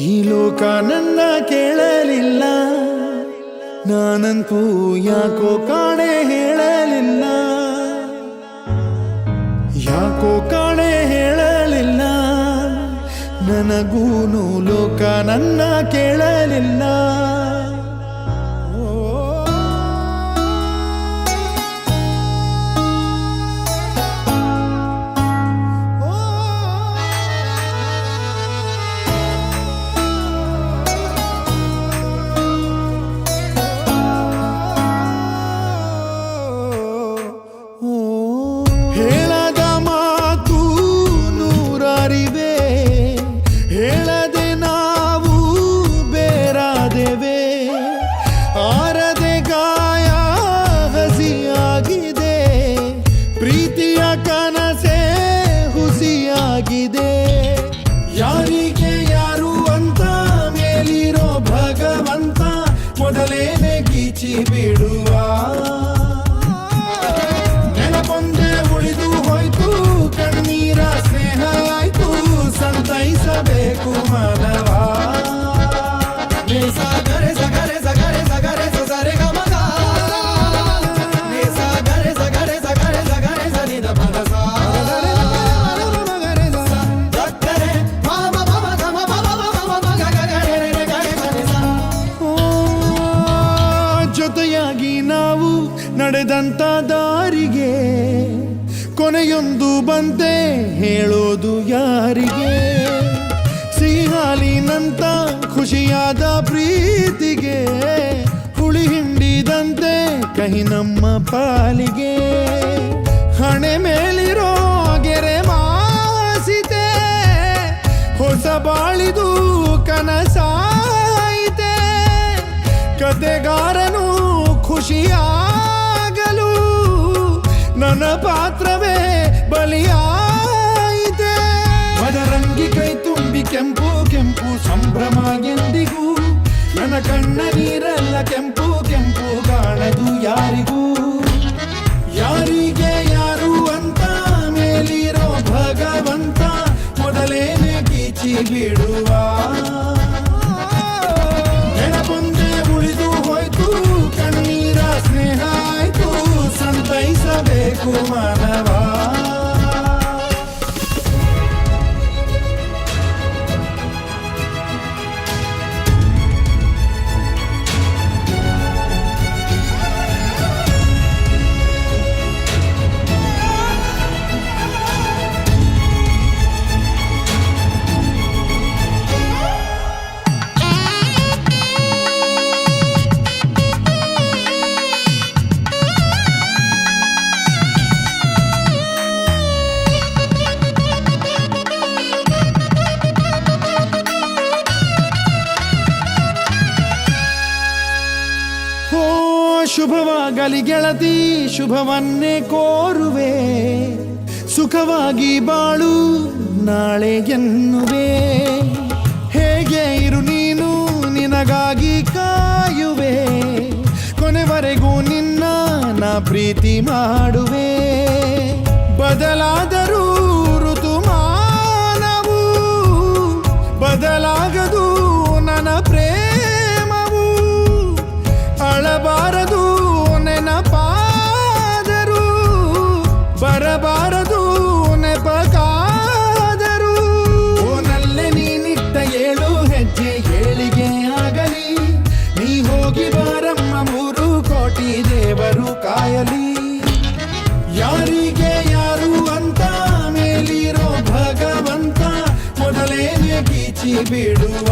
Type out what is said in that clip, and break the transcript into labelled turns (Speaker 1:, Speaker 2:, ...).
Speaker 1: ಈ ಲೋಕ ನನ್ನ ಕೇಳಲಿಲ್ಲ, ನಾನಂತೂ ಯಾಕೋ ಕಾಣೆ ಹೇಳಲಿಲ್ಲ, ಯಾಕೋ ಕಾಣೆ ಹೇಳಲಿಲ್ಲ, ನನಗೂನು ಲೋಕ ನನ್ನ ಕೇಳಲಿಲ್ಲ. ಹೇಳದ ಮಾತು ನೂರಾರಿವೆ, ಹೇಳದೆ ನಾವು ಬೇರಾದೆವೆ, ಆರದೆ ಗಾಯ ಹಸಿಯಾಗಿದೆ, ಪ್ರೀತಿಯ ಕನಸೆ ಹುಸಿಯಾಗಿದೆ. ಯಾರಿಗೆ ಯಾರು ಅಂತ ಮೇಲಿರೋ ಭಗವಂತ ಮೊದಲೇನೆ ಗೀಚಿ ಬಿಡುವ. ನೆನಪೊಂದೆ ಉಳಿದು ಹೋಯ್ತು, ಕಣ್ಣೀರ ಸ್ನೇಹ ಆಯ್ತು, ಸಂತೈಸಬೇಕು ಮನವ. ಸಾಗರೆ ಸಗರೆ ಸಗರೆ ಸಗರೆ ಸಗರೆ ಗಮಗ, ಸಾಗರೆ ಸಗರೆ ಸಗರೆ ಸಗರೆ ಸನಿದ ಪದಸ, ಜೊತೆಯಾಗಿ ನಾವು ನಡೆದಂತ ದಾರಿಗೆ ಕೊನೆಯೊಂದು ಬಂತೆ ಹೇಳೋದು ಯಾರಿಗೆ. ಸಿಹಿ ಹಾಲಿನಂತ ಖುಷಿಯಾದ ಪ್ರೀತಿಗೆ ಹುಳಿ ಹಿಂಡಿದಂತೆ ಕಹಿ ನಮ್ಮ ಪಾಲಿಗೆ. ಹಣೆ ಮೇಲಿರೋ ಗೆರೆ ಮಾಸಿತೆ, ಹೊಸ ಬಾಳಿದು ಕನಸಾಯಿತೆ, ಕತೆಗಾರನು ಖುಷಿಯಾಗಲು ನನ್ನ ಪಾತ್ರವೇ ಬಲಿಯಾಯಿತೆ. ಮದರಂಗಿ ಕೈ ತುಂಬಿ ಕೆಂಪು ಕೆಂಪು ಸಂಭ್ರಮ ಎಂದಿಗೂ, ನನ್ನ ಕಣ್ಣ ನೀರೆಲ್ಲ ಕೆಂಪು ಕೆಂಪು ಕಾಣದು ಯಾರಿಗೂ. ಯಾರಿಗೆ ಯಾರು ಅಂತ ಮೇಲಿರೋ ಭಗವಂತ ಮೊದಲೇನೆ ಗೀಚಿ ಬಿಡುವ. ನೆನಪೊಂದೆ ಉಳಿದು ಹೋಯ್ತು, ಕಣ್ಣೀರ ಸ್ನೇಹ ಆಯ್ತು, ಸಂತೈಸಬೇಕು ಮಾನವ. ಶುಭವಾಗಲಿ ಗೆಳತಿ, ಶುಭವನ್ನೇ ಕೋರುವೆ, ಸುಖವಾಗಿ ಬಾಳು ನಾಳೆ ಎನ್ನುವೆ. ಹೇಗೆ ಇರು ನೀನು, ನಿನಗಾಗಿ ಕಾಯುವೆ, ಕೊನೆವರೆಗೂ ನಿನ್ನ ನಾ ಪ್ರೀತಿ ಮಾಡುವೆ. ಬದಲಾದರೂ ಋತುಮಾನವು ಬದಲಾಗದು ನನ್ನ ಪ್ರೇಮವು. ಅಳಬಾರದು ನೆನಪಾದರು, ಬರಬಾರದು ನೆಪಕಾದರು. ಓನಲ್ಲೇ ನೀನಿಟ್ಟ 7 ಹೆಜ್ಜೆ ಏಳಿಗೆ ಆಗಲಿ, ನೀ ಹೋಗಿ ಬಾರಮ್ಮ 3 ಕೋಟಿ ದೇವರು ಕಾಯಲಿ. ಯಾರಿಗೆ ಯಾರು ಅಂತ ಮೇಲಿರೋ ಭಗವಂತ ಮೊದಲೇನೆ ಗೀಚಿ ಬಿಡುವ.